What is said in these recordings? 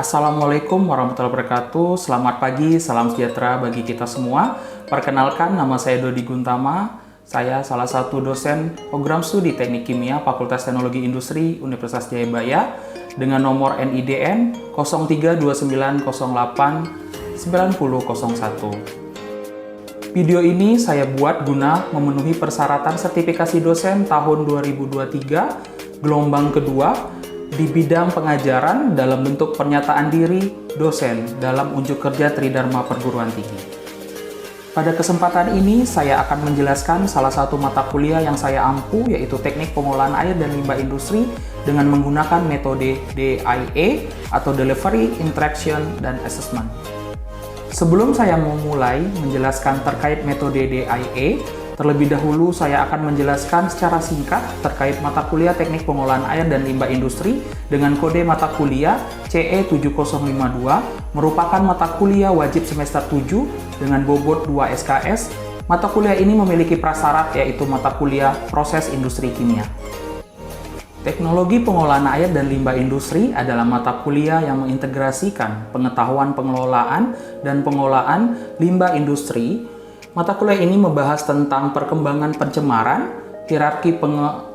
Assalamualaikum warahmatullahi wabarakatuh. Selamat pagi, salam sejahtera bagi kita semua. Perkenalkan, nama saya Dodi Guntama. Saya salah satu dosen program studi Teknik Kimia Fakultas Teknologi Industri Universitas Jayabaya dengan nomor NIDN 0329089001. Video ini saya buat guna memenuhi persyaratan sertifikasi dosen tahun 2023 gelombang kedua di bidang pengajaran dalam bentuk pernyataan diri dosen dalam unjuk kerja Tridharma Perguruan Tinggi. Pada kesempatan ini saya akan menjelaskan salah satu mata kuliah yang saya ampu, yaitu Teknik Pengolahan Air dan Limbah Industri dengan menggunakan metode DIA atau Delivery, Interaction, dan Assessment. Sebelum saya memulai menjelaskan terkait metode DIA, terlebih dahulu saya akan menjelaskan secara singkat terkait mata kuliah Teknik Pengolahan Air dan Limbah Industri dengan kode mata kuliah CE7052, merupakan mata kuliah wajib semester 7 dengan bobot 2 SKS. Mata kuliah ini memiliki prasyarat, yaitu mata kuliah Proses Industri Kimia. Teknologi pengolahan air dan limbah industri adalah mata kuliah yang mengintegrasikan pengetahuan pengelolaan dan pengolahan limbah industri. Mata kuliah ini membahas tentang perkembangan pencemaran, hierarki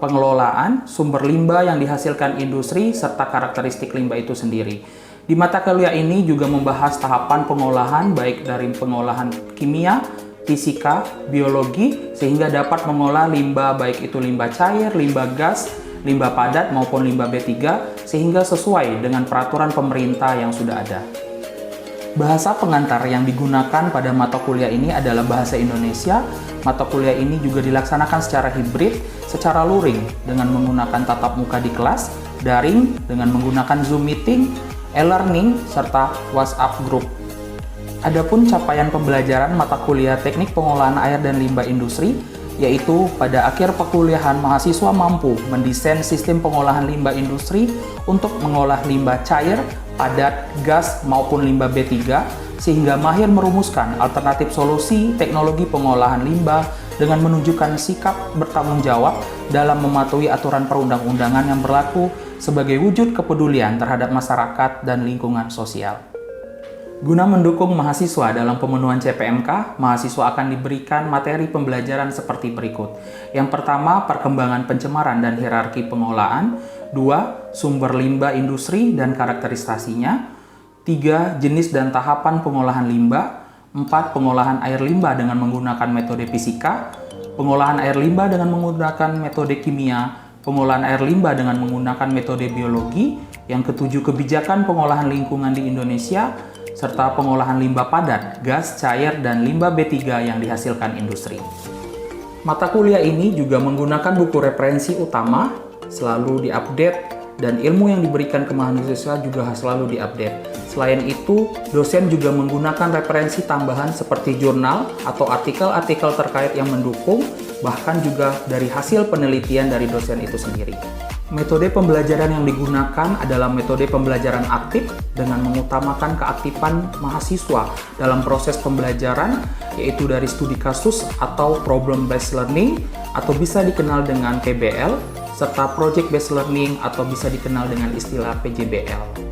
pengelolaan, sumber limbah yang dihasilkan industri, serta karakteristik limbah itu sendiri. Di mata kuliah ini juga membahas tahapan pengolahan, baik dari pengolahan kimia, fisika, biologi, sehingga dapat mengolah limbah baik itu limbah cair, limbah gas, limbah padat maupun limbah B3, sehingga sesuai dengan peraturan pemerintah yang sudah ada. Bahasa pengantar yang digunakan pada mata kuliah ini adalah bahasa Indonesia. Mata kuliah ini juga dilaksanakan secara hibrid, secara luring dengan menggunakan tatap muka di kelas, daring dengan menggunakan Zoom meeting, e-learning, serta WhatsApp group. Adapun capaian pembelajaran mata kuliah Teknik Pengolahan Air dan Limbah Industri, yaitu pada akhir perkuliahan mahasiswa mampu mendesain sistem pengolahan limbah industri untuk mengolah limbah cair, padat, gas, maupun limbah B3, sehingga mahir merumuskan alternatif solusi teknologi pengolahan limbah dengan menunjukkan sikap bertanggung jawab dalam mematuhi aturan perundang-undangan yang berlaku sebagai wujud kepedulian terhadap masyarakat dan lingkungan sosial. Guna mendukung mahasiswa dalam pemenuhan CPMK, mahasiswa akan diberikan materi pembelajaran seperti berikut. Yang pertama, perkembangan pencemaran dan hierarki pengolahan. 2. Sumber limbah industri dan karakterisasinya. 3. Jenis dan tahapan pengolahan limbah. 4. Pengolahan air limbah dengan menggunakan metode fisika. Pengolahan air limbah dengan menggunakan metode kimia. Pengolahan air limbah dengan menggunakan metode biologi. Yang ketujuh, kebijakan pengolahan lingkungan di Indonesia, serta pengolahan limbah padat, gas, cair, dan limbah B3 yang dihasilkan industri. Mata kuliah ini juga menggunakan buku referensi utama, selalu diupdate, dan ilmu yang diberikan ke mahasiswa juga selalu diupdate. Selain itu, dosen juga menggunakan referensi tambahan seperti jurnal atau artikel-artikel terkait yang mendukung, bahkan juga dari hasil penelitian dari dosen itu sendiri. Metode pembelajaran yang digunakan adalah metode pembelajaran aktif dengan mengutamakan keaktifan mahasiswa dalam proses pembelajaran, yaitu dari studi kasus atau problem based learning atau bisa dikenal dengan PBL, serta project based learning atau bisa dikenal dengan istilah PJBL.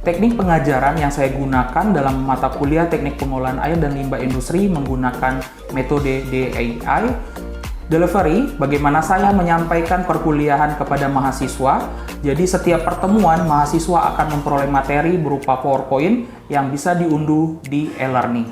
Teknik pengajaran yang saya gunakan dalam mata kuliah Teknik Pengolahan Air dan Limbah Industri menggunakan metode DII, Delivery, bagaimana saya menyampaikan perkuliahan kepada mahasiswa. Jadi setiap pertemuan mahasiswa akan memperoleh materi berupa PowerPoint yang bisa diunduh di e-learning.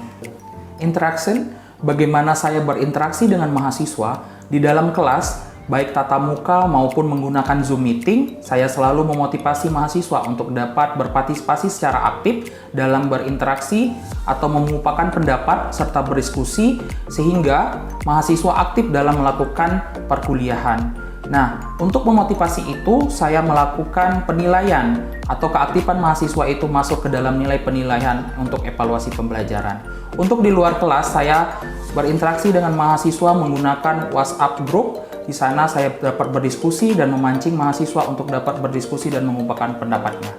Interaction, bagaimana saya berinteraksi dengan mahasiswa di dalam kelas, baik tatap muka maupun menggunakan Zoom meeting. Saya selalu memotivasi mahasiswa untuk dapat berpartisipasi secara aktif dalam berinteraksi atau mengumpulkan pendapat serta berdiskusi, sehingga mahasiswa aktif dalam melakukan perkuliahan. Nah, untuk memotivasi itu, saya melakukan penilaian atau keaktifan mahasiswa itu masuk ke dalam nilai penilaian untuk evaluasi pembelajaran. Untuk di luar kelas, saya berinteraksi dengan mahasiswa menggunakan WhatsApp group. Di sana saya dapat berdiskusi dan memancing mahasiswa untuk dapat berdiskusi dan mengungkapkan pendapatnya.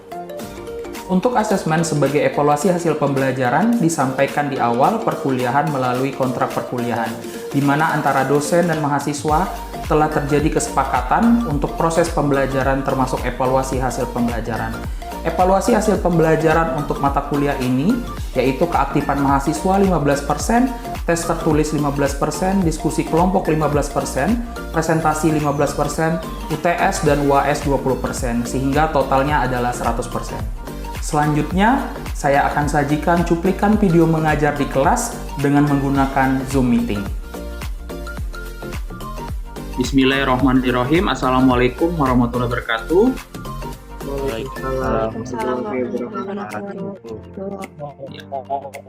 Untuk asesmen sebagai evaluasi hasil pembelajaran disampaikan di awal perkuliahan melalui kontrak perkuliahan, di mana antara dosen dan mahasiswa telah terjadi kesepakatan untuk proses pembelajaran termasuk evaluasi hasil pembelajaran. Evaluasi hasil pembelajaran untuk mata kuliah ini yaitu keaktifan mahasiswa 15%, tes tertulis 15%, diskusi kelompok 15%, presentasi 15%, UTS dan UAS 20%, sehingga totalnya adalah 100%. Selanjutnya, saya akan sajikan cuplikan video mengajar di kelas dengan menggunakan Zoom Meeting. Bismillahirrahmanirrahim. Assalamualaikum warahmatullahi wabarakatuh.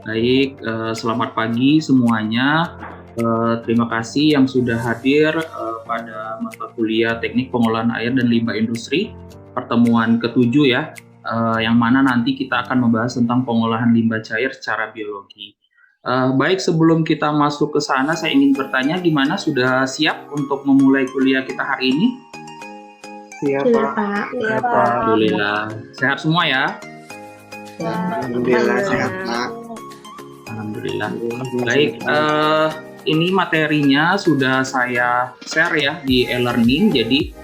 Baik, selamat pagi semuanya. Terima kasih yang sudah hadir pada mata kuliah Teknik Pengolahan Air dan Limbah Industri pertemuan ke-7 ya, yang mana nanti kita akan membahas tentang pengolahan limbah cair secara biologi. Baik, sebelum kita masuk ke sana, saya ingin bertanya, gimana, sudah siap untuk memulai kuliah kita hari ini? Siap, Pak. Iya, Pak. Alhamdulillah. Sehat semua ya? Alhamdulillah sehat, Pak. Alhamdulillah. Baik, ini materinya sudah saya share ya di e-learning, jadi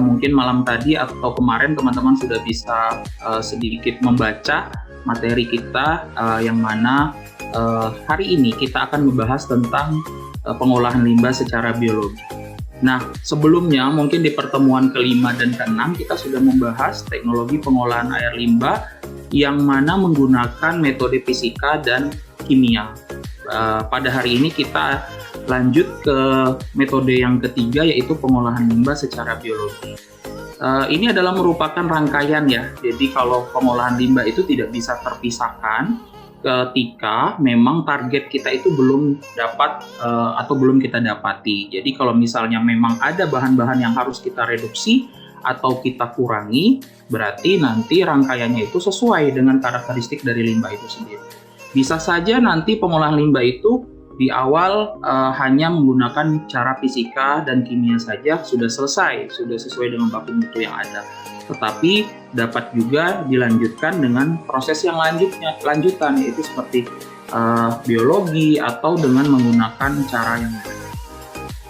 mungkin malam tadi atau kemarin teman-teman sudah bisa sedikit membaca materi kita, yang mana hari ini kita akan membahas tentang pengolahan limbah secara biologi. Nah, sebelumnya mungkin di pertemuan ke-5 dan ke-6 kita sudah membahas teknologi pengolahan air limbah yang mana menggunakan metode fisika dan kimia. Pada hari ini kita lanjut ke metode yang ketiga, yaitu pengolahan limbah secara biologi. Ini adalah merupakan rangkaian ya, jadi kalau pengolahan limbah itu tidak bisa terpisahkan ketika memang target kita itu belum dapat atau belum kita dapati. Jadi kalau misalnya memang ada bahan-bahan yang harus kita reduksi atau kita kurangi, berarti nanti rangkaiannya itu sesuai dengan karakteristik dari limbah itu sendiri. Bisa saja nanti pengolahan limbah itu di awal hanya menggunakan cara fisika dan kimia saja sudah selesai, sudah sesuai dengan baku mutu yang ada. Tetapi dapat juga dilanjutkan dengan proses yang lanjutan, yaitu seperti biologi atau dengan menggunakan cara yang lain.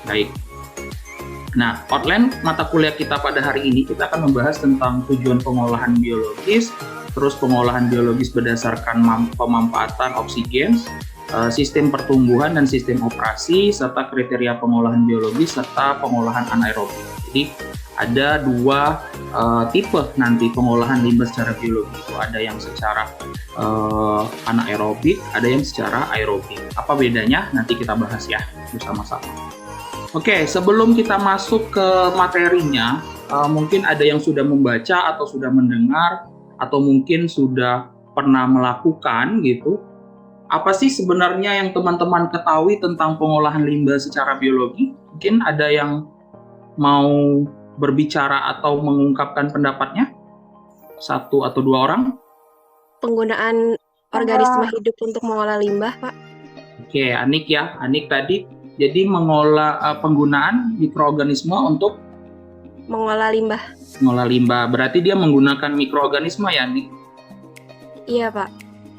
Baik. Nah, outline mata kuliah kita pada hari ini kita akan membahas tentang tujuan pengolahan biologis, terus pengolahan biologis berdasarkan pemanfaatan oksigen, sistem pertumbuhan dan sistem operasi, serta kriteria pengolahan biologis serta pengolahan anaerobik. Jadi ada dua tipe nanti pengolahan limbah secara biologi itu, ada yang secara anaerobik, ada yang secara aerobik. Apa bedanya? Nanti kita bahas ya bersama-sama. Oke, sebelum kita masuk ke materinya, mungkin ada yang sudah membaca atau sudah mendengar atau mungkin sudah pernah melakukan gitu. Apa sih sebenarnya yang teman-teman ketahui tentang pengolahan limbah secara biologi? Mungkin ada yang mau berbicara atau mengungkapkan pendapatnya? Satu atau dua orang? Penggunaan organisme hidup untuk mengolah limbah, Pak. Oke, Anik ya. Anik tadi jadi penggunaan mikroorganisme untuk Mengolah limbah. mengolah limbah. Berarti dia menggunakan mikroorganisme ya, Anik? Iya, Pak.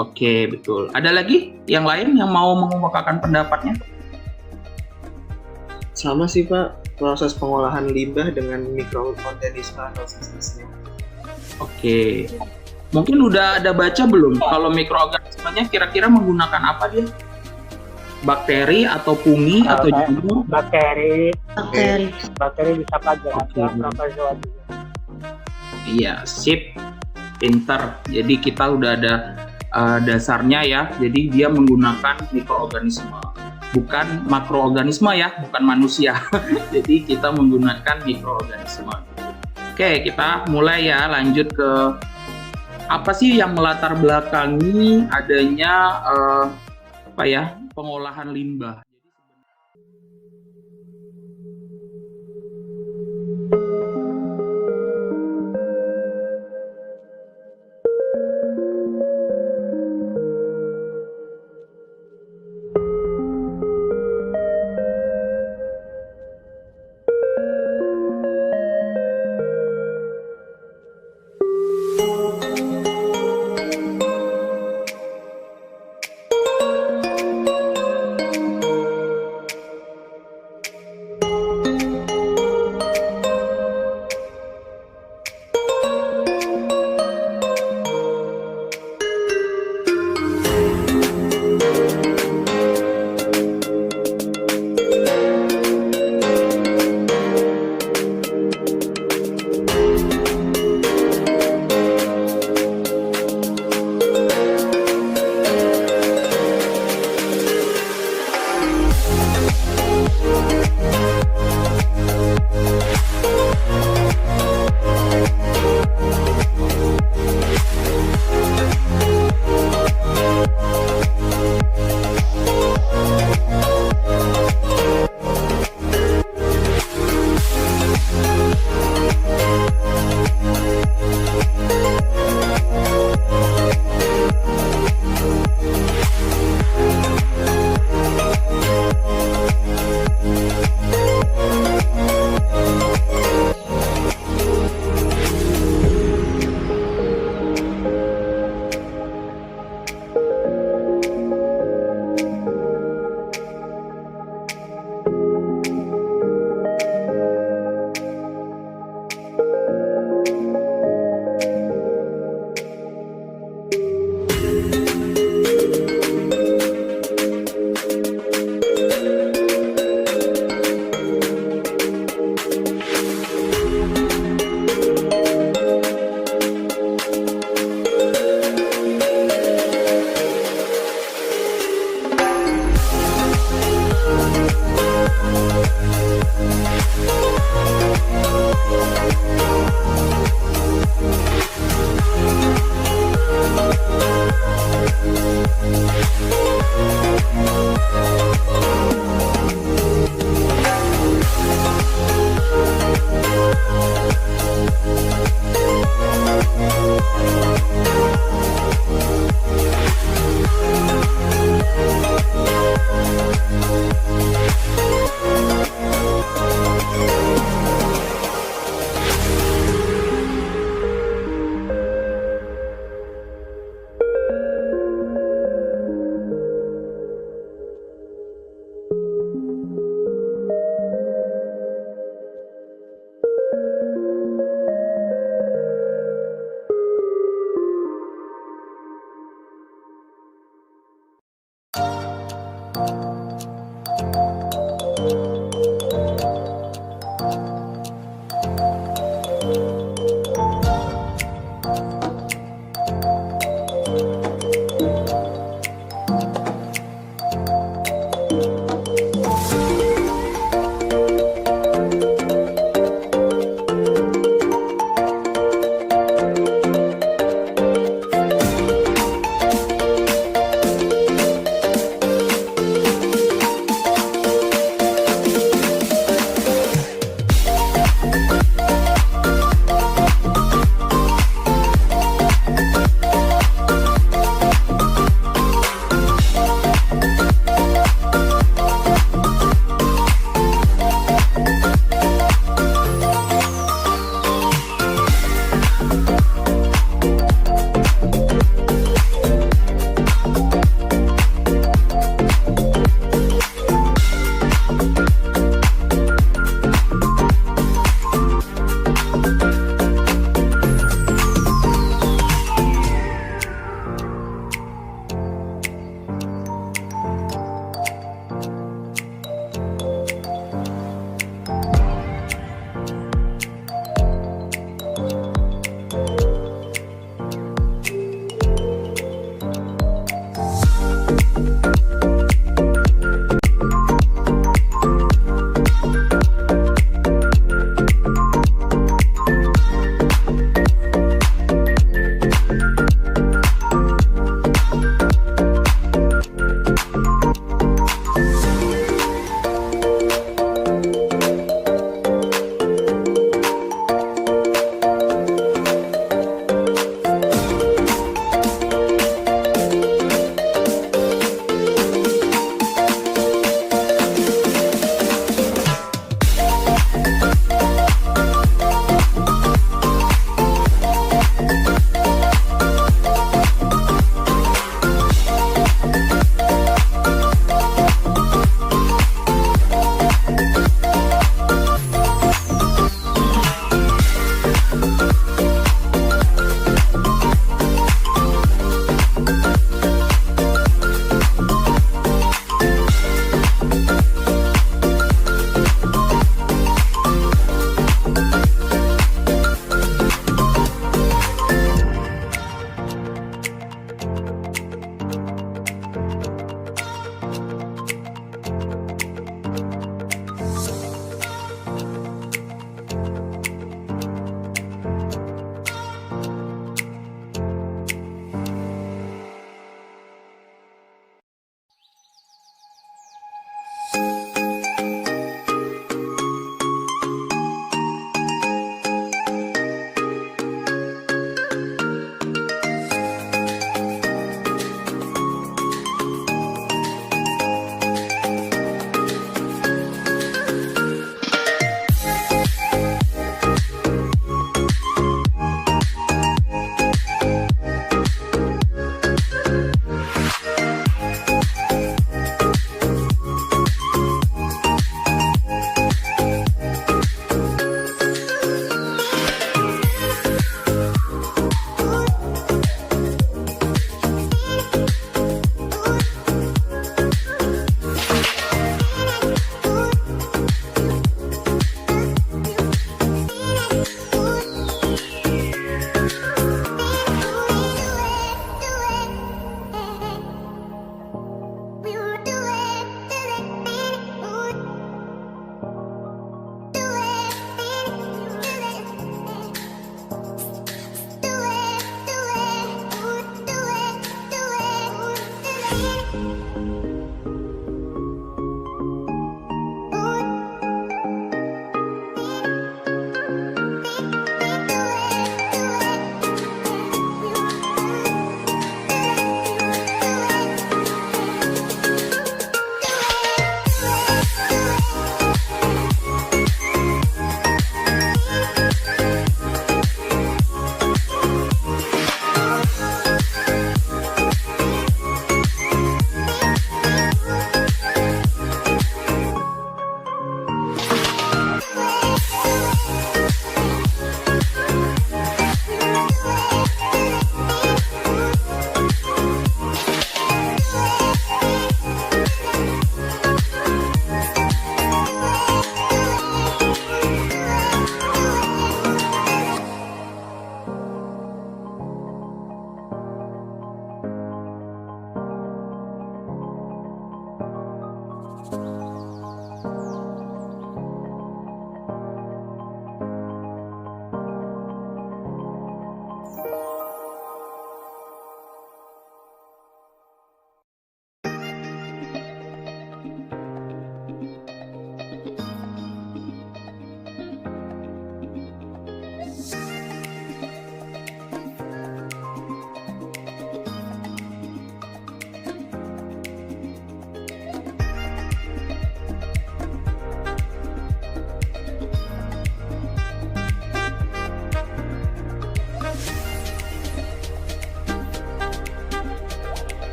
Oke, betul. Ada lagi yang lain yang mau mengungkapkan pendapatnya? Sama sih, Pak. Proses pengolahan limbah dengan mikroorganisme atau sejenisnya. Oke. Mungkin udah ada baca belum? Kalau mikroorganismenya kira-kira menggunakan apa dia? Bakteri atau fungi atau jamur? Bakteri bisa pelajaran Oke. protozoa juga. Iya, sip, pinter. Jadi kita udah ada dasarnya ya. Jadi dia menggunakan mikroorganisme, bukan makroorganisme ya, bukan manusia. Jadi kita menggunakan mikroorganisme. Oke, kita mulai ya, lanjut ke apa sih yang melatar belakangi adanya pengolahan limbah.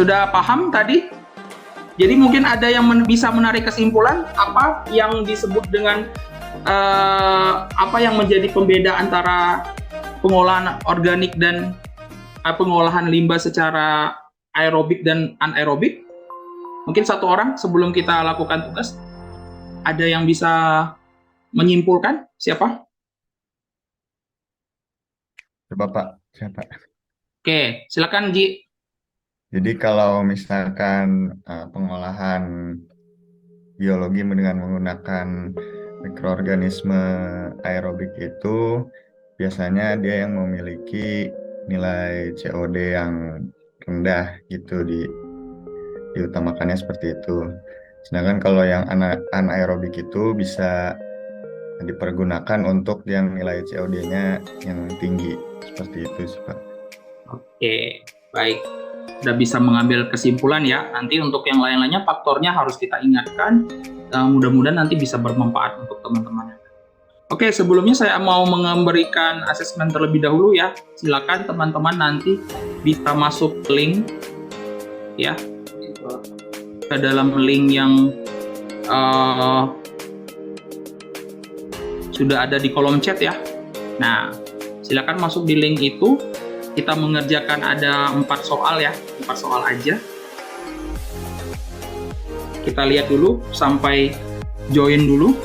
Sudah paham tadi? Jadi mungkin ada yang bisa menarik kesimpulan apa yang disebut dengan apa yang menjadi pembeda antara pengolahan organik dan pengolahan limbah secara aerobik dan anaerobik? Mungkin satu orang sebelum kita lakukan tugas. Ada yang bisa menyimpulkan? Siapa? Coba Pak, siapa? Oke, silakan Ji. Jadi kalau misalkan pengolahan biologi dengan menggunakan mikroorganisme aerobik itu biasanya dia yang memiliki nilai COD yang rendah gitu, diutamakannya seperti itu. Sedangkan kalau yang anaerobik itu bisa dipergunakan untuk yang nilai COD-nya yang tinggi, seperti itu sih Pak. Oke, baik. Sudah bisa mengambil kesimpulan ya. Nanti untuk yang lain-lainnya faktornya harus kita ingatkan. Mudah-mudahan nanti bisa bermanfaat untuk teman-teman. Oke, sebelumnya saya mau memberikan asesmen terlebih dahulu ya. Silakan teman-teman nanti bisa masuk link ya ke dalam link yang sudah ada di kolom chat ya. Nah, silakan masuk di link itu. Kita mengerjakan ada 4 soal ya, 4 soal aja. Kita lihat dulu sampai join dulu.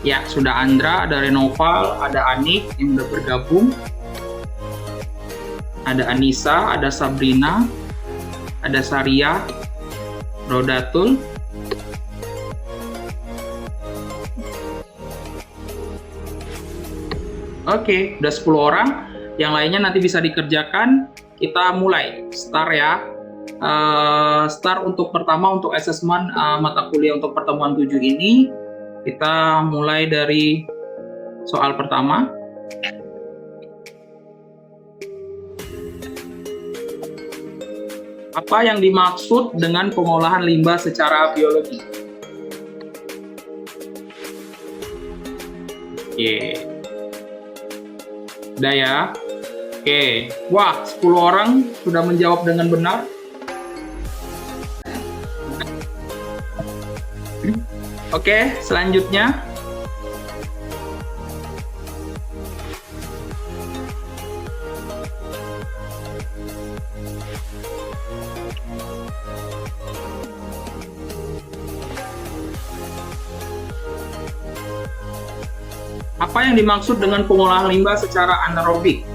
Ya, sudah Andra, ada Renoval, ada Anik yang udah bergabung. Ada Anissa, ada Sabrina, ada Saria, Rodatul. Oke, udah 10 orang. Yang lainnya nanti bisa dikerjakan. Kita mulai. Start ya. Start untuk pertama untuk asesmen mata kuliah untuk pertemuan 7 ini. Kita mulai dari soal pertama. Apa yang dimaksud dengan pengolahan limbah secara biologi? Oke. Udah ya? Oke. Wah, 10 orang sudah menjawab dengan benar. Oke, selanjutnya. Apa yang dimaksud dengan pengolahan limbah secara anaerobik?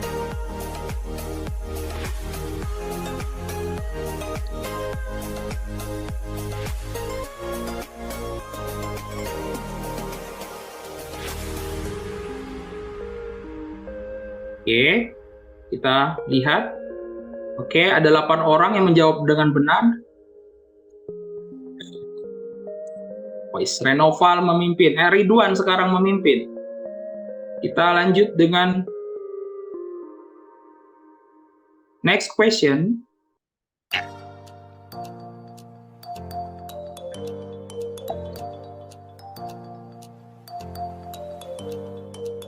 Oke, kita lihat. Oke, ada 8 orang yang menjawab dengan benar. Renoval memimpin. Ridwan sekarang memimpin. Kita lanjut dengan next question.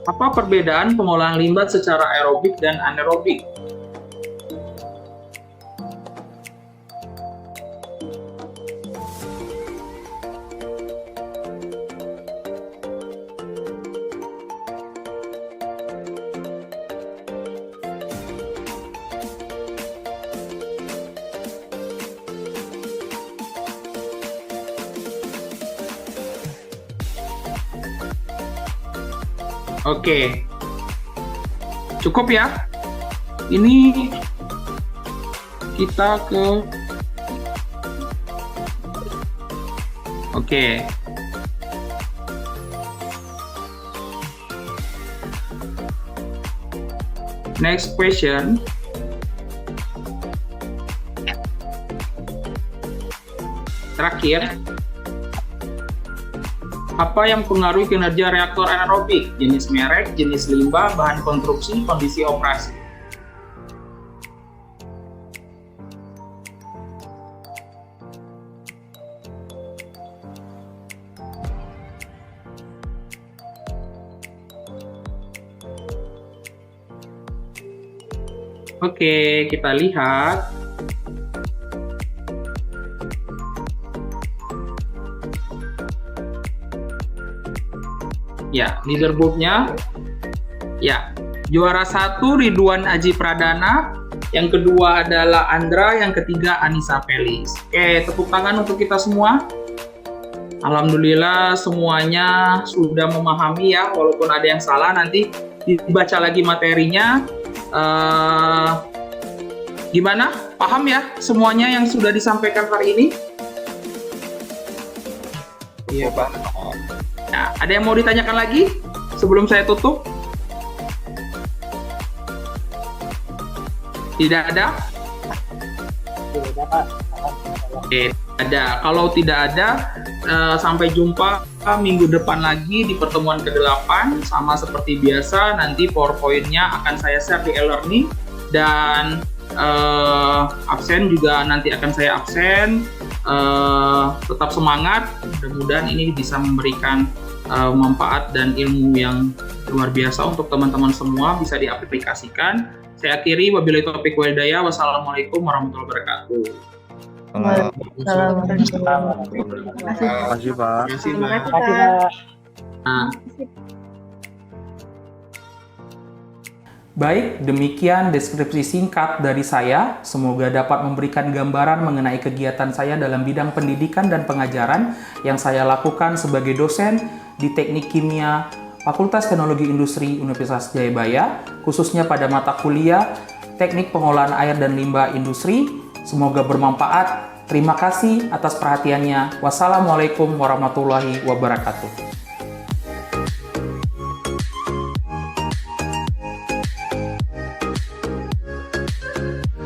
Apa perbedaan pengolahan limbah secara aerobik dan anaerobik? Oke, cukup ya. Ini kita ke next question. Terakhir, apa yang mempengaruhi kinerja reaktor anaerobik? Jenis merek, jenis limbah, bahan konstruksi, kondisi operasi. Oke, kita lihat. Ya, leaderboardnya. Ya, juara 1 Ridwan Aji Pradana, yang kedua adalah Andra, yang ketiga Anissa Pelis. Oke, tepuk tangan untuk kita semua. Alhamdulillah semuanya sudah memahami ya, walaupun ada yang salah nanti dibaca lagi materinya. Gimana? Paham ya semuanya yang sudah disampaikan hari ini? Iya, Pak. Nah, ada yang mau ditanyakan lagi sebelum saya tutup? Tidak ada? Tidak ada, Pak. Oke, ada. Kalau tidak ada, sampai jumpa minggu depan lagi di pertemuan ke-8. Sama seperti biasa, nanti PowerPoint-nya akan saya share di e-learning. Dan absen juga nanti akan saya absen. Tetap semangat, mudah-mudahan ini bisa memberikan manfaat dan ilmu yang luar biasa untuk teman-teman semua, bisa diaplikasikan. Saya akhiri, wabillahi taufiq wal hidayah. Wassalamualaikum warahmatullahi wabarakatuh. Terima kasih, Pak. Terima kasih, Terima kasih, Pak. Pak. Nah, baik, demikian deskripsi singkat dari saya. Semoga dapat memberikan gambaran mengenai kegiatan saya dalam bidang pendidikan dan pengajaran yang saya lakukan sebagai dosen di Teknik Kimia Fakultas Teknologi Industri Universitas Jayabaya, khususnya pada mata kuliah Teknik Pengolahan Air dan Limbah Industri. Semoga bermanfaat. Terima kasih atas perhatiannya. Wassalamualaikum warahmatullahi wabarakatuh.